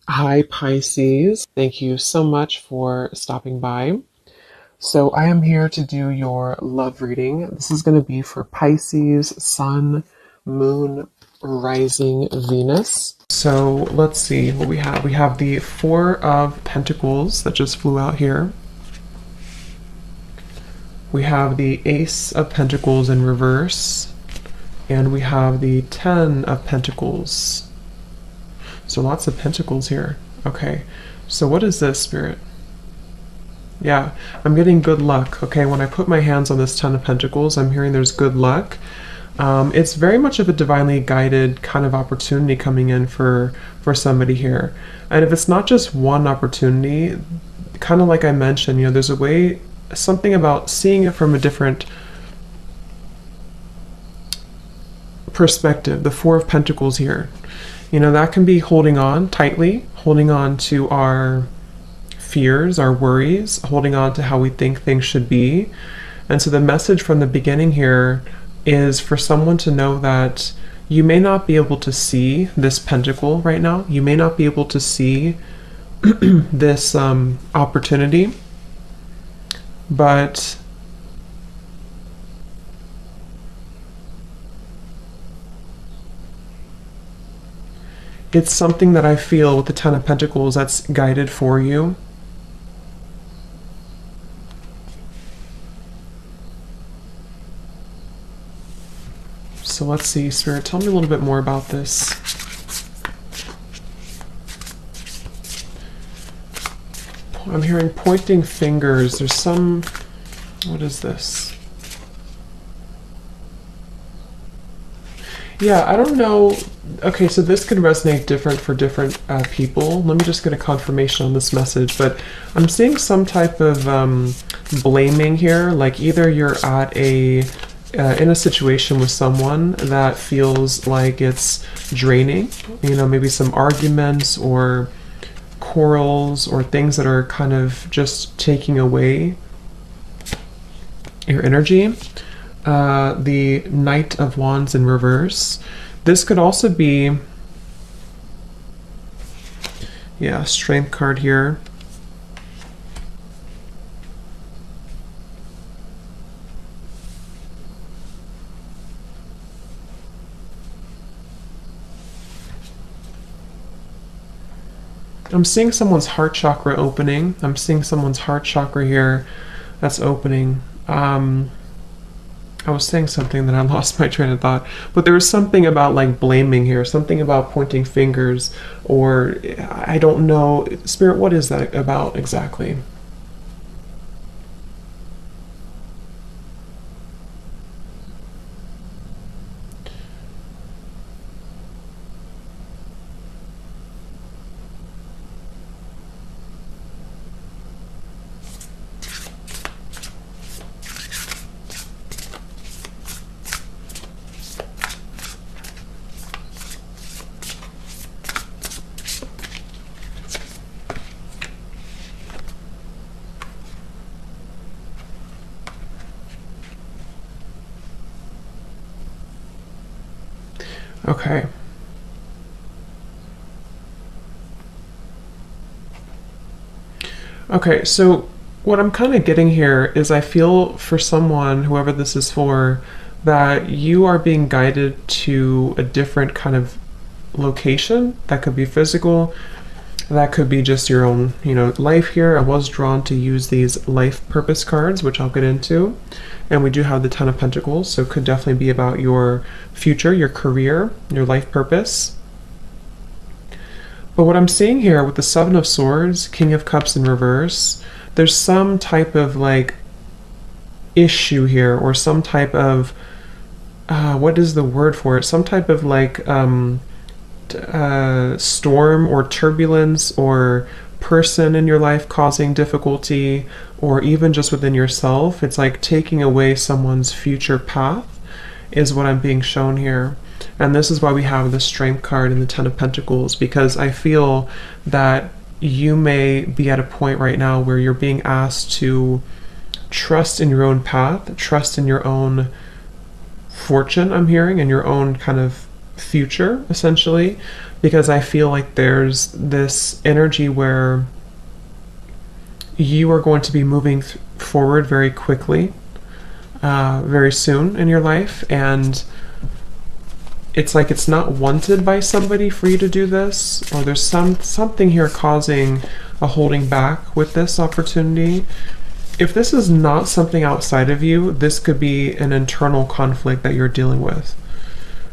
Hi, Pisces. Thank you so much for stopping by. So, I am here to do your love reading. This is going to be for Pisces, Sun, Moon, Rising, Venus. So, let's see what we have. We have the Four of Pentacles that just flew out here. We have the Ace of Pentacles in reverse. And we have the Ten of Pentacles. So lots of pentacles here. Okay, so what is this, Spirit? Yeah, I'm getting good luck. Okay, when I put my hands on this Ten of Pentacles, I'm hearing there's good luck. It's very much of a divinely guided kind of opportunity coming in for somebody here. And if it's not just one opportunity, kind of like I mentioned, there's a way, something about seeing it from a different perspective. The Four of Pentacles here. That can be holding on tightly, holding on to our fears, our worries, holding on to how we think things should be. And so the message from the beginning here is for someone to know that you may not be able to see this pentacle right now. You may not be able to see this opportunity, but it's something that I feel with the Ten of Pentacles that's guided for you. So let's see, Spirit, tell me a little bit more about this. I'm hearing pointing fingers. There's some, what is this? Yeah, I don't know. Okay, so this could resonate different for different people. Let me just get a confirmation on this message. But I'm seeing some type of blaming here. Like either you're at in a situation with someone that feels like it's draining. Maybe some arguments or quarrels or things that are kind of just taking away your energy. The Knight of Wands in reverse. This could also be, Strength card here. I'm seeing someone's heart chakra opening. I'm seeing someone's heart chakra here that's opening. I was saying something that I lost my train of thought, but there was something about like blaming here, something about pointing fingers, or I don't know. Spirit, what is that about exactly? Okay. Okay, so what I'm kind of getting here is I feel for someone, whoever this is for, that you are being guided to a different kind of location. That could be physical, that could be just your own, life here. I was drawn to use these life purpose cards, which I'll get into. And we do have the Ten of Pentacles, so it could definitely be about your future, your career, your life purpose. But what I'm seeing here with the Seven of Swords, King of Cups in reverse, there's some type of like issue here, or some type of, what is the word for it? Some type of like storm or turbulence or person in your life causing difficulty, or even just within yourself. It's like taking away someone's future path is what I'm being shown here. And this is why we have the Strength card and the Ten of Pentacles, because I feel that you may be at a point right now where you're being asked to trust in your own path, trust in your own fortune, I'm hearing, and your own kind of future, essentially. because I feel like there's this energy where you are going to be moving forward very quickly, very soon in your life, and it's like it's not wanted by somebody for you to do this, or there's something here causing a holding back with this opportunity. If this is not something outside of you, this could be an internal conflict that you're dealing with.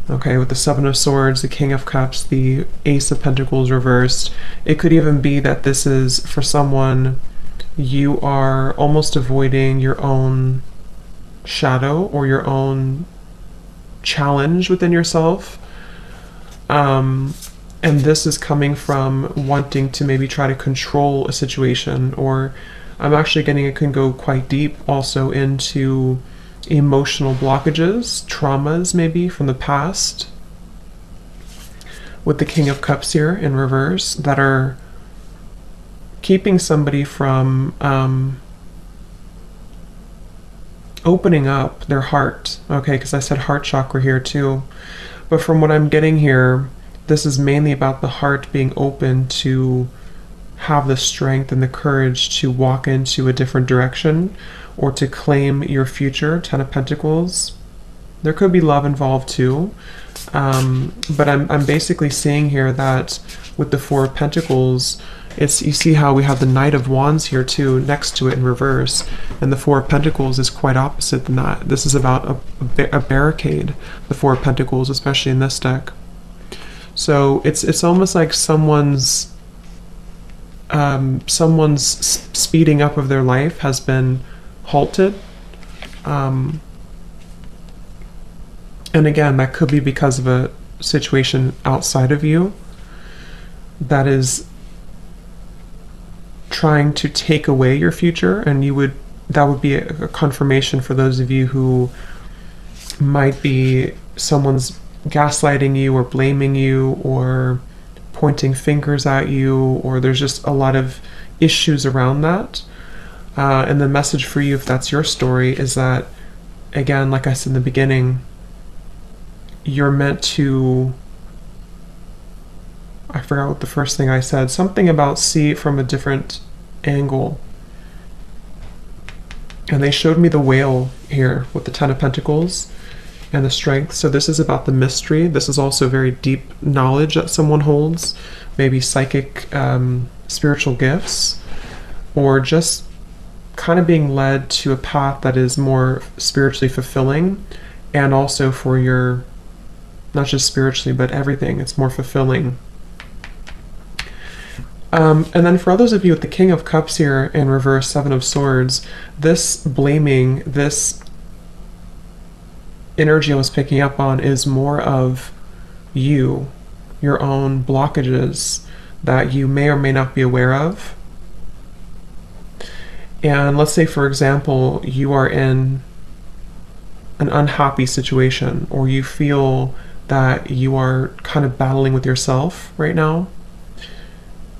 Okay, with the Seven of Swords, the King of Cups, the Ace of Pentacles reversed, it could even be that this is, for someone, you are almost avoiding your own shadow or your own challenge within yourself. And this is coming from wanting to maybe try to control a situation, or I'm actually getting it can go quite deep also into emotional blockages, traumas maybe from the past, with the King of Cups here in reverse, that are keeping somebody from opening up their heart. Okay, because I said heart chakra here too. But from what I'm getting here, this is mainly about the heart being open to have the strength and the courage to walk into a different direction or to claim your future. Ten of Pentacles. There could be love involved too. But I'm basically seeing here that with the Four of Pentacles, it's, you see how we have the Knight of Wands here too next to it in reverse, and the Four of Pentacles is quite opposite than that. This is about a barricade, the Four of Pentacles, especially in this deck. So it's almost like someone's speeding up of their life has been halted. And again, that could be because of a situation outside of you that is trying to take away your future, and that would be a confirmation for those of you who might be someone's gaslighting you or blaming you or pointing fingers at you, or there's just a lot of issues around that. And the message for you, if that's your story, is that, again, like I said in the beginning, you're meant to, I forgot what the first thing I said, something about see it from a different angle. And they showed me the whale here with the Ten of Pentacles and the strength. So this is about the mystery. This is also very deep knowledge that someone holds, maybe psychic, spiritual gifts, or just kind of being led to a path that is more spiritually fulfilling, and also for your, not just spiritually, but everything, it's more fulfilling. And then for others of you with the King of Cups here in reverse, Seven of Swords, this blaming, this energy I was picking up on is more of you, your own blockages that you may or may not be aware of. And let's say, for example, you are in an unhappy situation, or you feel that you are kind of battling with yourself right now.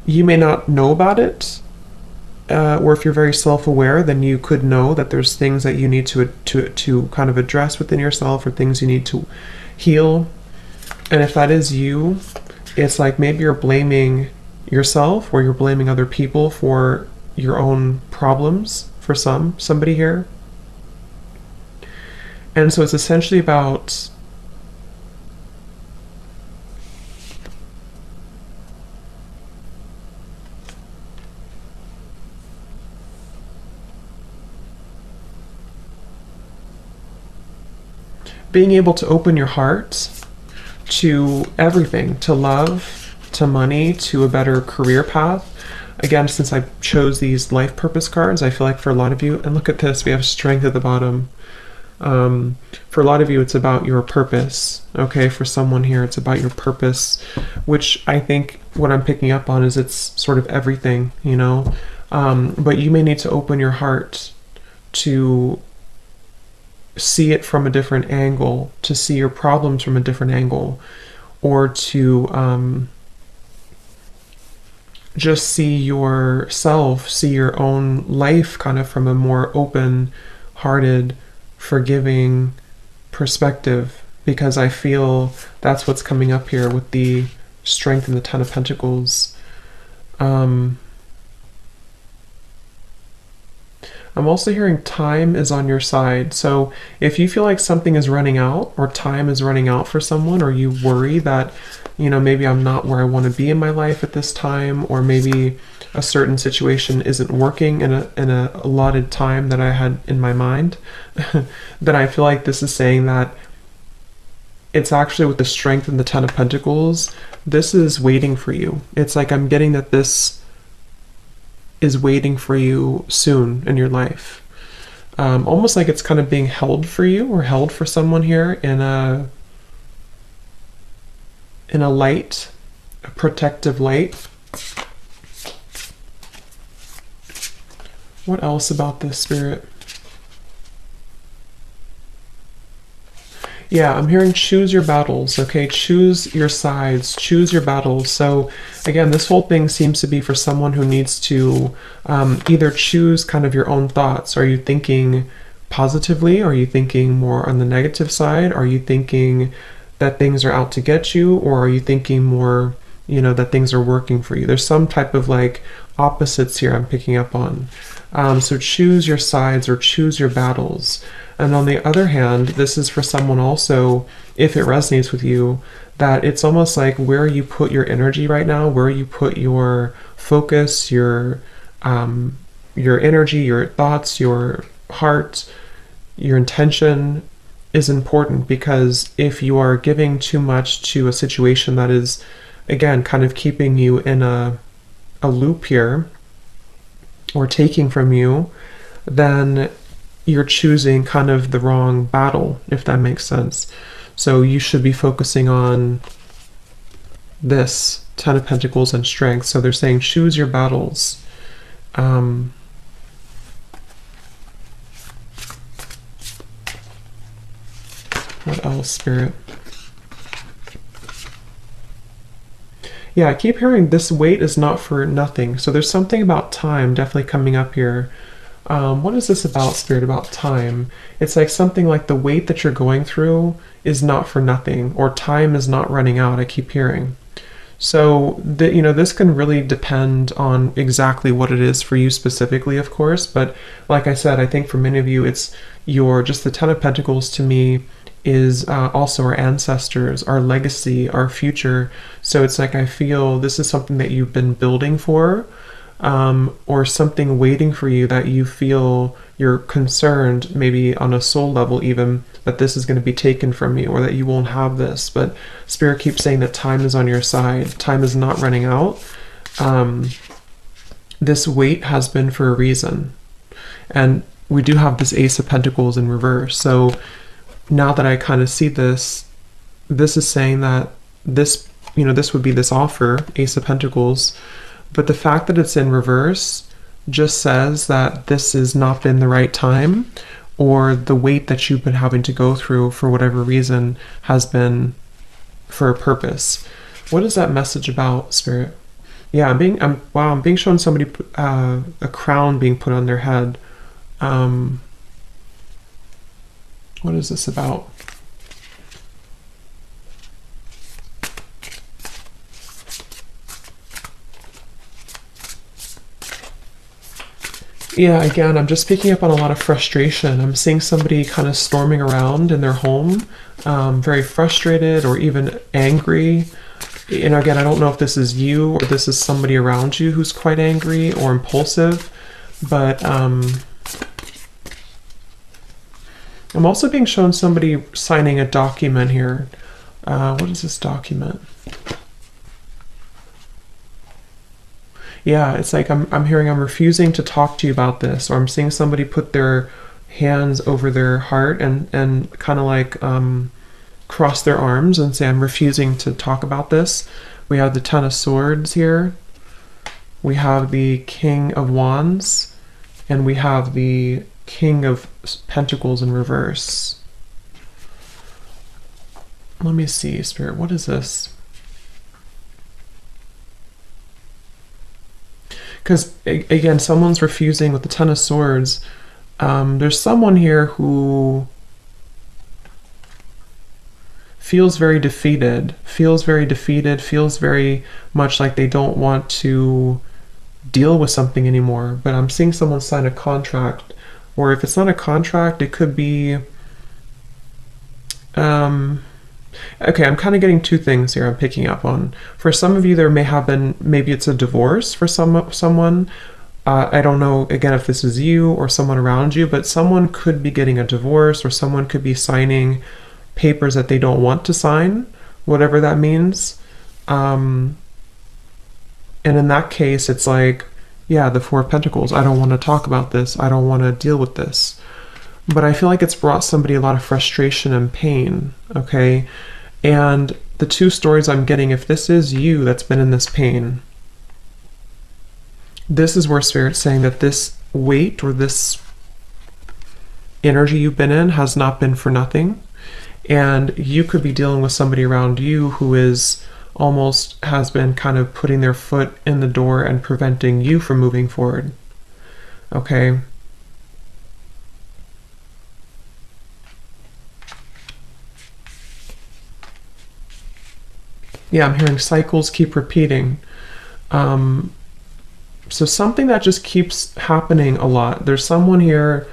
You may not know about it, or if you're very self-aware, then you could know that there's things that you need to kind of address within yourself, or things you need to heal. And if that is you, it's like maybe you're blaming yourself, or you're blaming other people for your own problems, for somebody here. And so it's essentially about being able to open your heart to everything, to love, to money, to a better career path. Again, since I chose these life purpose cards, I feel like for a lot of you, and look at this, we have strength at the bottom. For a lot of you, it's about your purpose. Okay, for someone here, it's about your purpose, which I think what I'm picking up on is it's sort of everything, you know. But you may need to open your heart to see it from a different angle, to see your problems from a different angle, or to just see yourself, see your own life kind of from a more open-hearted, forgiving perspective, because I feel that's what's coming up here with the Strength in the Ten of Pentacles. I'm also hearing time is on your side. So if you feel like something is running out or time is running out for someone, or you worry that, you know, maybe I'm not where I want to be in my life at this time, or maybe a certain situation isn't working in a allotted time that I had in my mind, then I feel like this is saying that it's actually with the Strength and the Ten of Pentacles, this is waiting for you. It's like I'm getting that this is waiting for you soon in your life. Almost like it's kind of being held for you, or held for someone here in a light, a protective light. What else about this, Spirit? Yeah, I'm hearing choose your battles, okay? Choose your sides, choose your battles. So again, this whole thing seems to be for someone who needs to either choose kind of your own thoughts. Are you thinking positively? Are you thinking more on the negative side? Are you thinking that things are out to get you? Or are you thinking more, you know, that things are working for you? There's some type of like opposites here I'm picking up on. So choose your sides or choose your battles. And on the other hand, this is for someone also, if it resonates with you, that it's almost like where you put your energy right now, where you put your focus, your energy, your thoughts, your heart, your intention is important. Because if you are giving too much to a situation that is, again, kind of keeping you in a loop here, or taking from you, then you're choosing kind of the wrong battle, if that makes sense. So you should be focusing on this Ten of Pentacles and Strength. So they're saying choose your battles. What else, Spirit? Yeah, I keep hearing this wait is not for nothing. So there's something about time definitely coming up here. What is this about, Spirit, about time? It's like something like the wait that you're going through is not for nothing, or time is not running out, I keep hearing. So, you know, this can really depend on exactly what it is for you specifically, of course. But like I said, I think for many of you, it's just the Ten of Pentacles to me is also our ancestors, our legacy, our future. So it's like I feel this is something that you've been building for, or something waiting for you that you feel you're concerned, maybe on a soul level even, that this is going to be taken from you, or that you won't have this. But Spirit keeps saying that time is on your side. Time is not running out. This wait has been for a reason. And we do have this Ace of Pentacles in reverse. So now that I kind of see this, this is saying that this, you know, this would be this offer, Ace of Pentacles. But the fact that it's in reverse just says that this has not been the right time, or the wait that you've been having to go through for whatever reason has been for a purpose. What is that message about, Spirit? Yeah, I'm being shown somebody a crown being put on their head. What is this about? Yeah, again, I'm just picking up on a lot of frustration. I'm seeing somebody kind of storming around in their home, very frustrated or even angry. And again, I don't know if this is you or this is somebody around you who's quite angry or impulsive, but I'm also being shown somebody signing a document here. What is this document? Yeah, it's like I'm hearing I'm refusing to talk to you about this, or I'm seeing somebody put their hands over their heart and kind of like cross their arms and say, I'm refusing to talk about this. We have the Ten of Swords here. We have the King of Wands, and we have the King of Pentacles in reverse. Let me see, Spirit, what is this? Because, again, someone's refusing with the Ten of Swords. There's someone here who feels very defeated, feels very much like they don't want to deal with something anymore. But I'm seeing someone sign a contract, or if it's not a contract, it could be okay, I'm kind of getting two things here I'm picking up on. For some of you, there may have been, maybe it's a divorce for someone. I don't know, again, if this is you or someone around you, but someone could be getting a divorce, or someone could be signing papers that they don't want to sign, whatever that means. And in that case, it's like, yeah, the Four of Pentacles. I don't want to talk about this. I don't want to deal with this. But I feel like it's brought somebody a lot of frustration and pain, okay? And the two stories I'm getting, if this is you that's been in this pain, this is where Spirit's saying that this weight or this energy you've been in has not been for nothing. And you could be dealing with somebody around you who is almost has been kind of putting their foot in the door and preventing you from moving forward, okay? Yeah, I'm hearing cycles keep repeating. So something that just keeps happening a lot. There's someone here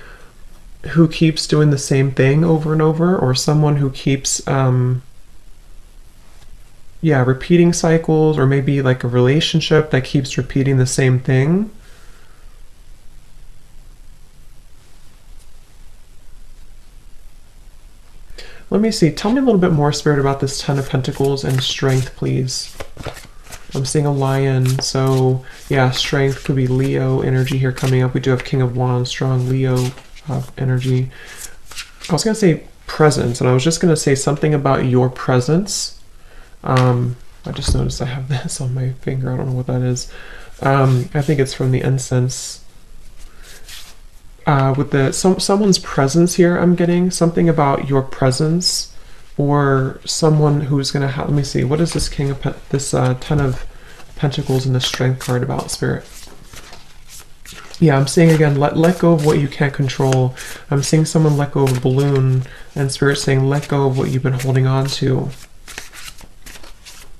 who keeps doing the same thing over and over, or someone who keeps, repeating cycles, or maybe like a relationship that keeps repeating the same thing. Let me see. Tell me a little bit more, Spirit, about this Ten of Pentacles and strength, please. I'm seeing a lion. So, yeah, strength could be Leo energy here coming up. We do have King of Wands, strong Leo energy. I was going to say presence, and I was just going to say something about your presence. I just noticed I have this on my finger. I don't know what that is. I think it's from the incense. With the someone's presence here, I'm getting something about your presence, or someone who's gonna have. Let me see. What is this King of this Ten of Pentacles and the Strength card about, Spirit? Yeah, I'm seeing again. Let go of what you can't control. I'm seeing someone let go of a balloon, and Spirit saying let go of what you've been holding on to.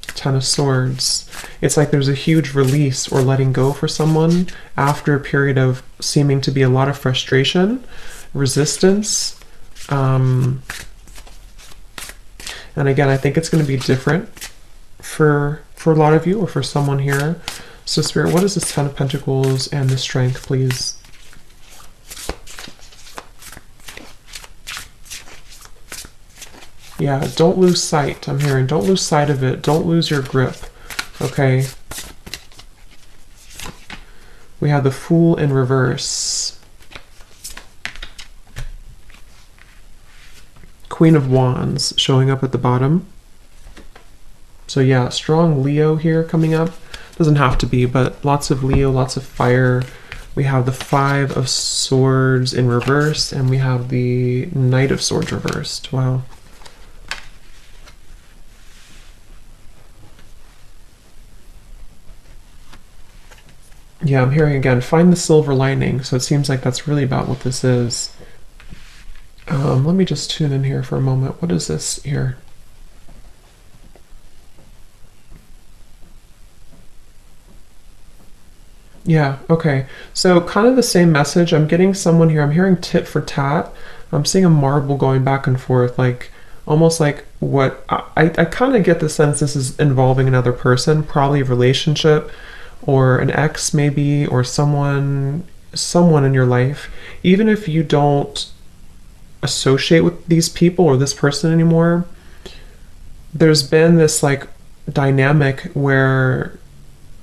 Ten of Swords. It's like there's a huge release or letting go for someone after a period of seeming to be a lot of frustration, resistance. And again, I think it's going to be different for a lot of you, or for someone here. So Spirit, what is this Ten of Pentacles and the Strength, please? Yeah, don't lose sight. I'm hearing don't lose sight of it. Don't lose your grip. Okay. We have the Fool in reverse. Queen of Wands showing up at the bottom. So yeah, strong Leo here coming up. Doesn't have to be, but lots of Leo, lots of fire. We have the Five of Swords in reverse, and we have the Knight of Swords reversed. Wow. Yeah, I'm hearing again, find the silver lining. So it seems like that's really about what this is. Let me just tune in here for a moment. What is this here? Yeah, okay. So kind of the same message. I'm getting someone here. I'm hearing tit for tat. I'm seeing a marble going back and forth, like almost like what I kind of get the sense this is involving another person, probably a relationship, or an ex maybe, or someone in your life. Even if you don't associate with these people or this person anymore, there's been this like dynamic where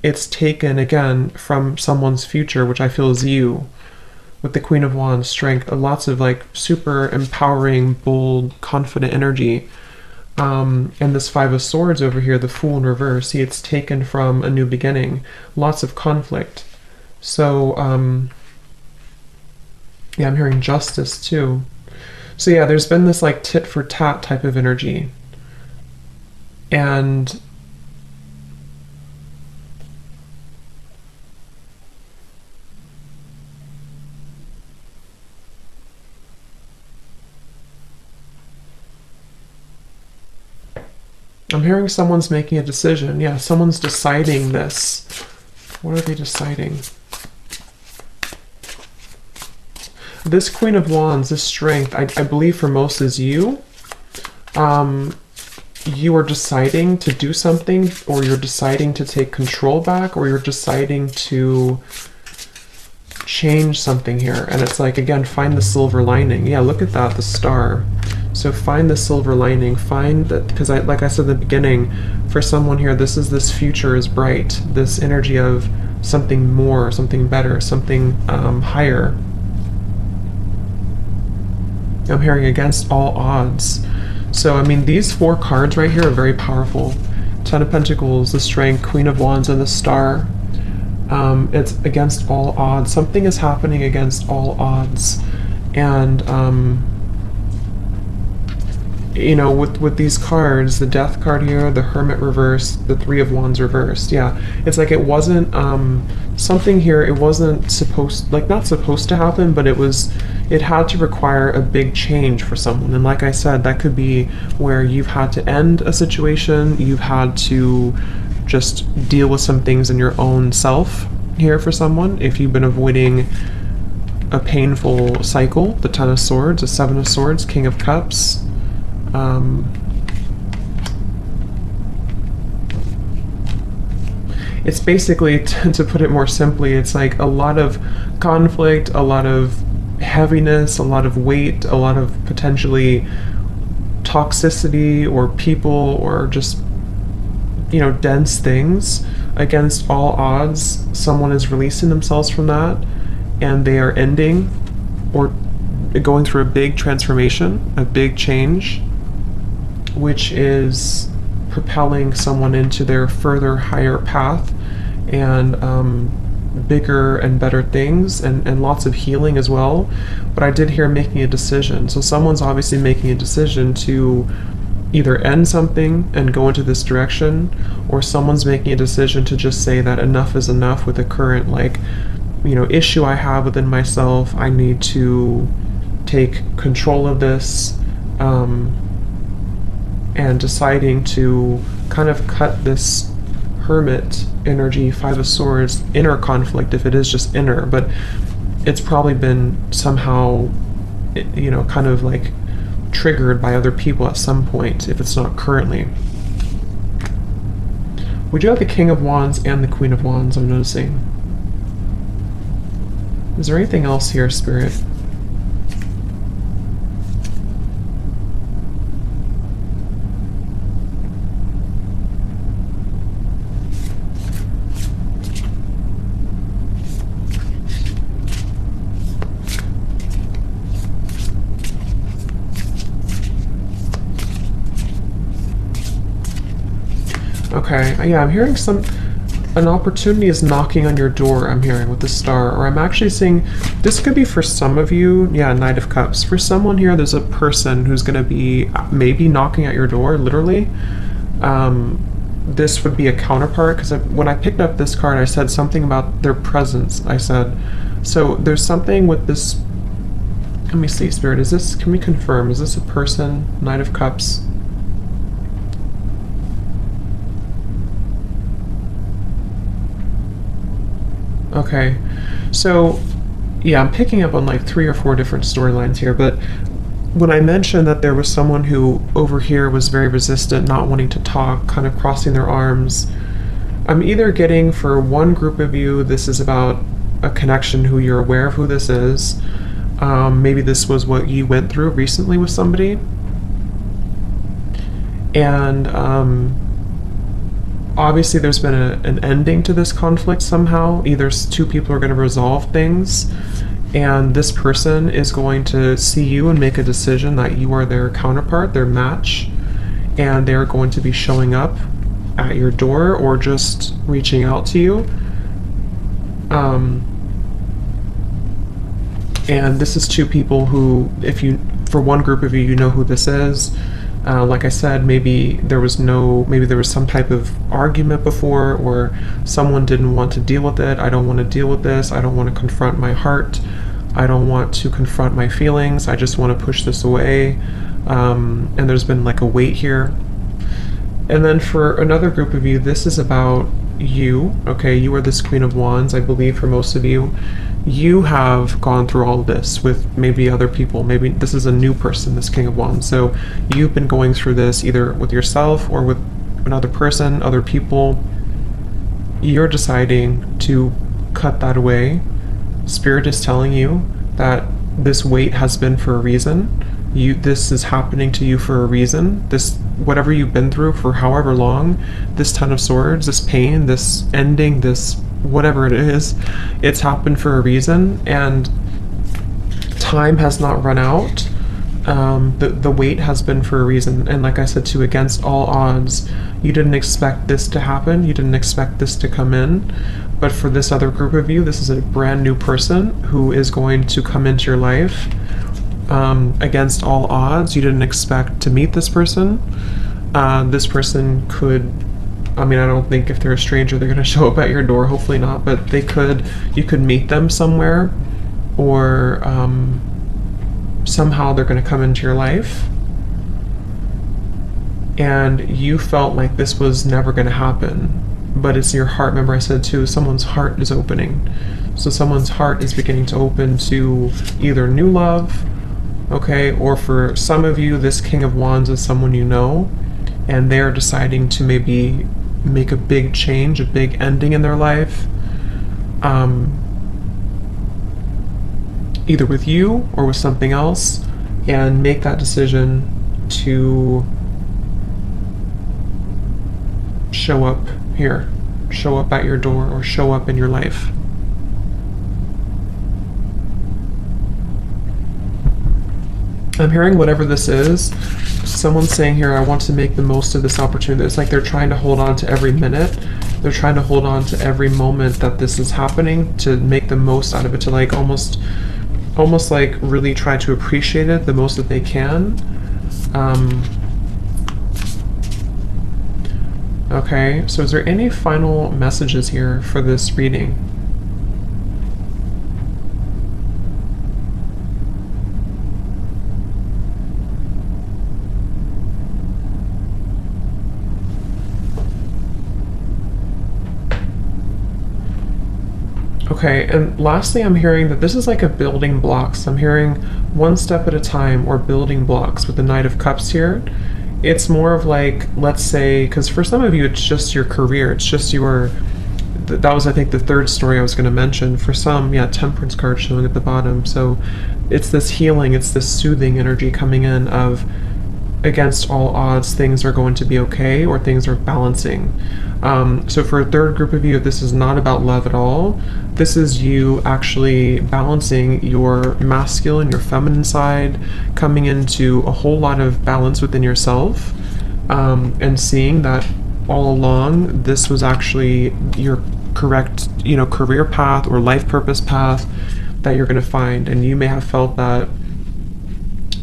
it's taken again from someone's future, which I feel is you, with the Queen of Wands, strength, lots of like super empowering, bold, confident energy. And this Five of Swords over here, the Fool in reverse, see, it's taken from a new beginning, lots of conflict. So yeah, I'm hearing justice too. So yeah, there's been this like tit for tat type of energy. And I'm hearing someone's making a decision. Yeah, someone's deciding this. What are they deciding? This Queen of Wands, this strength, I believe for most is you. You are deciding to do something, or you're deciding to take control back, or you're deciding to change something here. And it's like, again, find the silver lining. Yeah, look at that, the star. So find the silver lining, find that, because like I said in the beginning, for someone here, this future is bright, this energy of something more, something better, something higher. I'm hearing against all odds. So, I mean, these 4 cards right here are very powerful. 10 of Pentacles, the Strength, Queen of Wands, and the Star. It's against all odds. Something is happening against all odds. And, you know, with these cards, the Death card here, the Hermit reversed, the 3 of Wands reversed. Yeah, it's like it wasn't, something here, it wasn't supposed, like not supposed to happen, but it had to require a big change for someone. And like I said, that could be where you've had to end a situation, you've had to just deal with some things in your own self here for someone. If you've been avoiding a painful cycle, the 10 of Swords, the 7 of Swords, King of Cups. It's basically, to put it more simply, it's like a lot of conflict, a lot of heaviness, a lot of weight, a lot of potentially toxicity or people or just, you know, dense things. Against all odds, someone is releasing themselves from that, and they are ending or going through a big transformation, a big change, which is propelling someone into their further higher path and bigger and better things, and lots of healing as well. But I did hear making a decision. So someone's obviously making a decision to either end something and go into this direction, or someone's making a decision to just say that enough is enough with the current, like, you know, issue I have within myself. I need to take control of this, and deciding to kind of cut this Hermit energy, 5 of Swords, inner conflict, if it is just inner, but it's probably been somehow, you know, kind of like triggered by other people at some point, if it's not currently. We do have the King of Wands and the Queen of Wands, I'm noticing. Is there anything else here, Spirit? Okay, yeah, I'm hearing an opportunity is knocking on your door, I'm hearing, with the Star. Or I'm actually seeing, this could be for some of you, yeah, Knight of Cups. For someone here, there's a person who's going to be maybe knocking at your door, literally. This would be a counterpart, because when I picked up this card, I said something about their presence. I said, so there's something with this, let me see, Spirit, is this, can we confirm, is this a person, Knight of Cups? Okay, so yeah, I'm picking up on like 3 or 4 different storylines here, but when I mentioned that there was someone who over here was very resistant, not wanting to talk, kind of crossing their arms, I'm either getting, for one group of you, this is about a connection who you're aware of who this is. Maybe this was what you went through recently with somebody. And obviously there's been an ending to this conflict somehow. Either 2 people are going to resolve things, and this person is going to see you and make a decision that you are their counterpart, their match, and they're going to be showing up at your door or just reaching out to you. And this is 2 people who, if you, for one group of you, you know who this is. Like I said, maybe there was some type of argument before, or someone didn't want to deal with it. I don't want to deal with this. I don't want to confront my heart. I don't want to confront my feelings. I just want to push this away. And there's been like a weight here. And then for another group of you, this is about you. Okay, you are this Queen of Wands, I believe, for most of you. You have gone through all of this with maybe other people. Maybe this is a new person, this King of Wands. So you've been going through this either with yourself or with another person, other people. You're deciding to cut that away. Spirit is telling you that this weight has been for a reason. This is happening to you for a reason. This, whatever you've been through for however long, this Ten of Swords, this pain, this ending, this whatever it is, it's happened for a reason, and time has not run out. The wait has been for a reason, and like I said too, against all odds, you didn't expect this to happen, you didn't expect this to come in, but for this other group of you, this is a brand new person who is going to come into your life. Against all odds, you didn't expect to meet this person. This person could, I mean, I don't think if they're a stranger they're going to show up at your door, hopefully not, but they could, you could meet them somewhere, or somehow they're going to come into your life, and you felt like this was never going to happen, but it's your heart. Remember I said too, someone's heart is opening. So someone's heart is beginning to open to either new love, okay, or for some of you, this King of Wands is someone you know, and they're deciding to maybe make a big change, a big ending in their life, either with you or with something else, and make that decision to show up here, show up at your door, or show up in your life. I'm hearing whatever this is, someone's saying here, I want to make the most of this opportunity. It's like they're trying to hold on to every minute. They're trying to hold on to every moment that this is happening, to make the most out of it, to like almost like really try to appreciate it the most that they can. Okay, so is there any final messages here for this reading? Okay, and lastly, I'm hearing that this is like a building blocks. I'm hearing one step at a time, or building blocks with the Knight of Cups here. It's more of like, let's say, because for some of you, it's just your career. It's just your, that was, I think, the third story I was going to mention. For some, yeah, Temperance card showing at the bottom. So it's this healing, it's this soothing energy coming in of, against all odds, things are going to be okay, or things are balancing. So for a third group of you, this is not about love at all. This is you actually balancing your masculine, your feminine side, coming into a whole lot of balance within yourself, and seeing that all along this was actually your correct, career path or life purpose path that you're going to find. And you may have felt that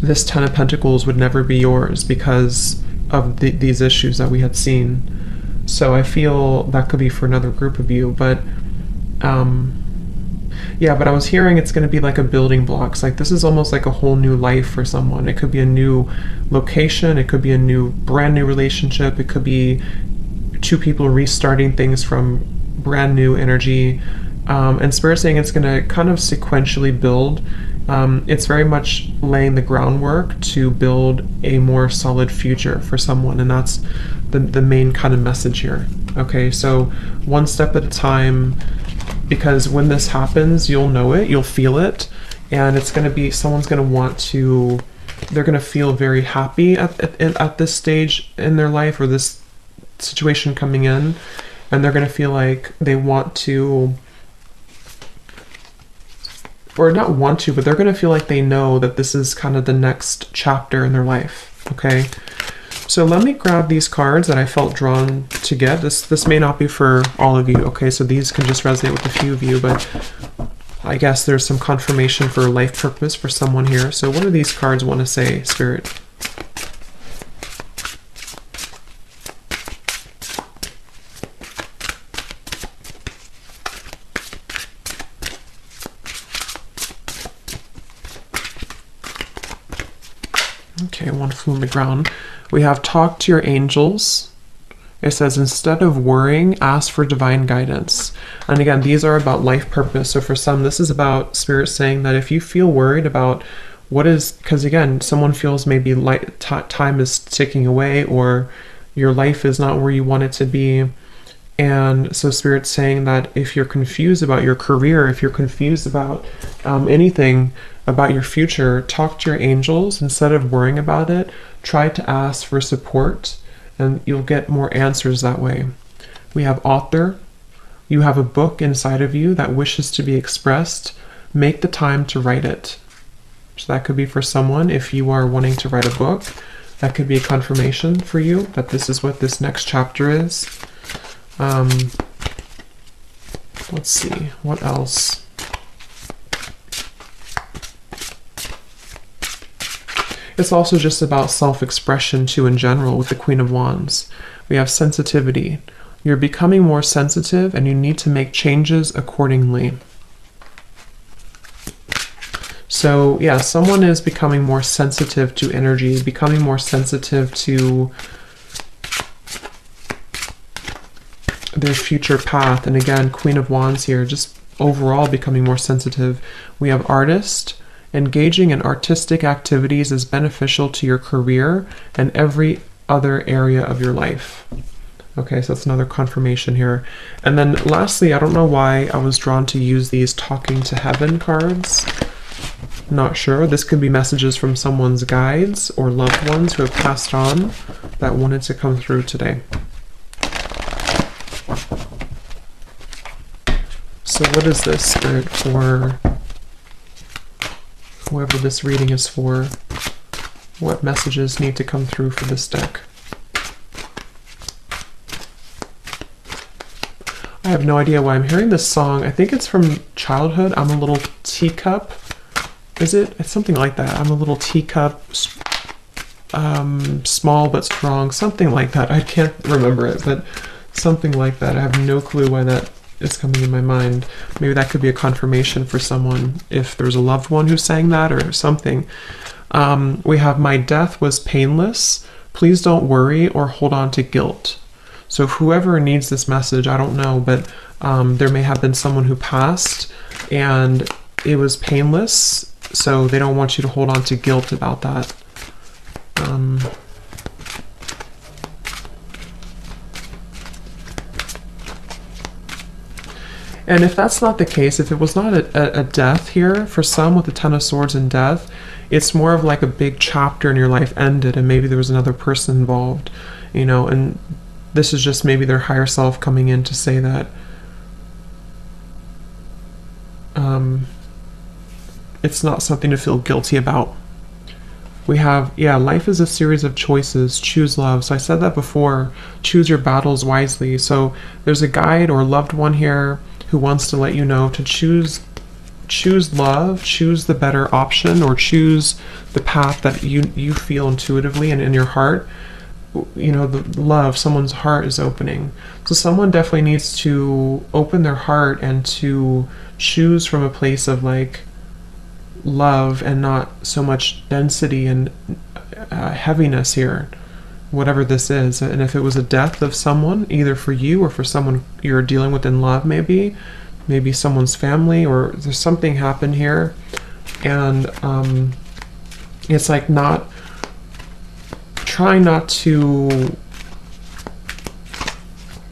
this Ten of Pentacles would never be yours because of these issues that we had seen. So I feel that could be for another group of you, but yeah, but I was hearing it's going to be like a building blocks. Like this is almost like a whole new life for someone. It could be a new location, it could be a brand new relationship, it could be two people restarting things from brand new energy. And Spirit saying it's going to kind of sequentially build. It's very much laying the groundwork to build a more solid future for someone, and that's the main kind of message here. Okay, so one step at a time, because when this happens, you'll know it, you'll feel it, and it's going to be, someone's going to want to, they're going to feel very happy at this stage in their life, or this situation coming in, and they're going to feel like they want to, or not want to, but they're going to feel like they know that this is kind of the next chapter in their life. Okay, so let me grab these cards that I felt drawn to get. This may not be for all of you, okay, so these can just resonate with a few of you, but I guess there's some confirmation for life purpose for someone here. So what do these cards want to say, Spirit? Okay, one flew on the ground. We have talk to your angels. It says, instead of worrying, ask for divine guidance. And again, these are about life purpose. So for some, this is about Spirit saying that if you feel worried about what is, because again, someone feels maybe time is ticking away, or your life is not where you want it to be. And so Spirit's saying that if you're confused about your career, if you're confused about anything about your future, talk to your angels. Instead of worrying about it, try to ask for support, and you'll get more answers that way. We have author. You have a book inside of you that wishes to be expressed. Make the time to write it. So that could be for someone. If you are wanting to write a book, that could be a confirmation for you that this is what this next chapter is. Let's see, what else? It's also just about self-expression too in general with the Queen of Wands. We have sensitivity. You're becoming more sensitive and you need to make changes accordingly. So yeah, someone is becoming more sensitive to energy, becoming more sensitive to their future path. And again, Queen of Wands here, just overall becoming more sensitive. We have artist. Engaging in artistic activities is beneficial to your career and every other area of your life. Okay, so that's another confirmation here. And then lastly, I don't know why I was drawn to use these talking to heaven cards. Not sure. This could be messages from someone's guides or loved ones who have passed on that wanted to come through today. So what is this, Spirit, for whoever this reading is for? What messages need to come through for this deck? I have no idea why I'm hearing this song. I think it's from childhood. I'm a little teacup. Is it? It's something like that. I'm a little teacup, small but strong. Something like that. I can't remember it, but something like that. I have no clue why that is coming in my mind. Maybe that could be a confirmation for someone if there's a loved one who sang that or something. We have, my death was painless. Please don't worry or hold on to guilt. So whoever needs this message, I don't know, but there may have been someone who passed and it was painless, so they don't want you to hold on to guilt about that. And if that's not the case, if it was not a death here, for some with the Ten of Swords and death, it's more of like a big chapter in your life ended and maybe there was another person involved, you know, and this is just maybe their higher self coming in to say that it's not something to feel guilty about. We have, yeah, life is a series of choices. Choose love. So I said that before. Choose your battles wisely. So there's a guide or loved one here who wants to let you know to choose love, choose the better option, or choose the path that you feel intuitively and in your heart. You know, the love, someone's heart is opening. So someone definitely needs to open their heart and to choose from a place of like love and not so much density and heaviness here, whatever this is. And if it was a death of someone, either for you or for someone you're dealing with in love, maybe someone's family, or there's something happened here, and it's like trying not to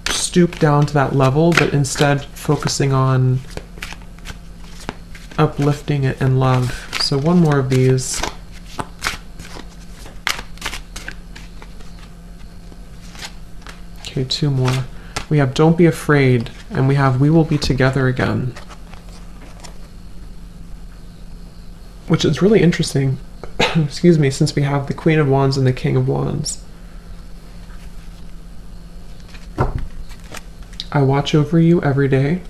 stoop down to that level, but instead focusing on uplifting it and love. So one more of these. Okay, two more. We have don't be afraid, and we have we will be together again. Which is really interesting, excuse me, since we have the Queen of Wands and the King of Wands. I watch over you every day.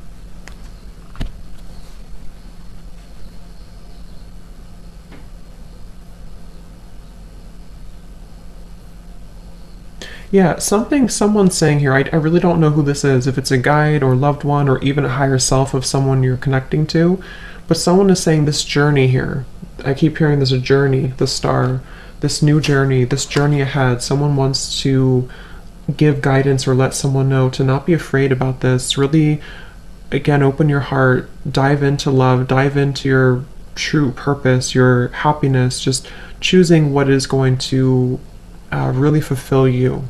Yeah, someone's saying here, I really don't know who this is, if it's a guide or loved one or even a higher self of someone you're connecting to, but someone is saying this journey here. I keep hearing there's a journey, the star, this new journey, this journey ahead. Someone wants to give guidance or let someone know to not be afraid about this. Really, again, open your heart, dive into love, dive into your true purpose, your happiness, just choosing what is going to really fulfill you.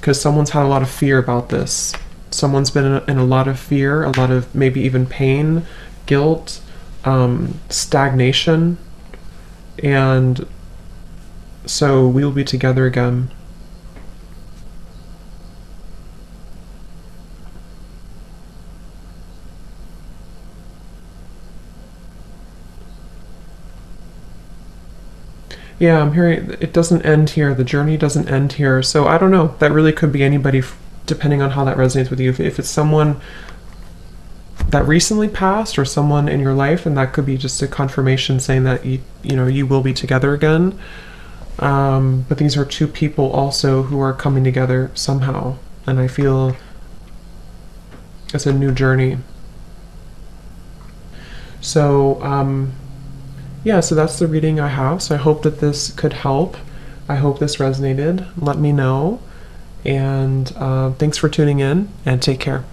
Because someone's had a lot of fear about this. Someone's been in a lot of fear, a lot of maybe even pain, guilt, stagnation, and so we will be together again. Yeah, I'm hearing it doesn't end here. The journey doesn't end here. So I don't know. That really could be anybody, depending on how that resonates with you. If it's someone that recently passed or someone in your life, and that could be just a confirmation saying that you will be together again. But these are two people also who are coming together somehow, and I feel it's a new journey. So yeah, so that's the reading I have. So I hope that this could help. I hope this resonated. Let me know. And thanks for tuning in, and take care.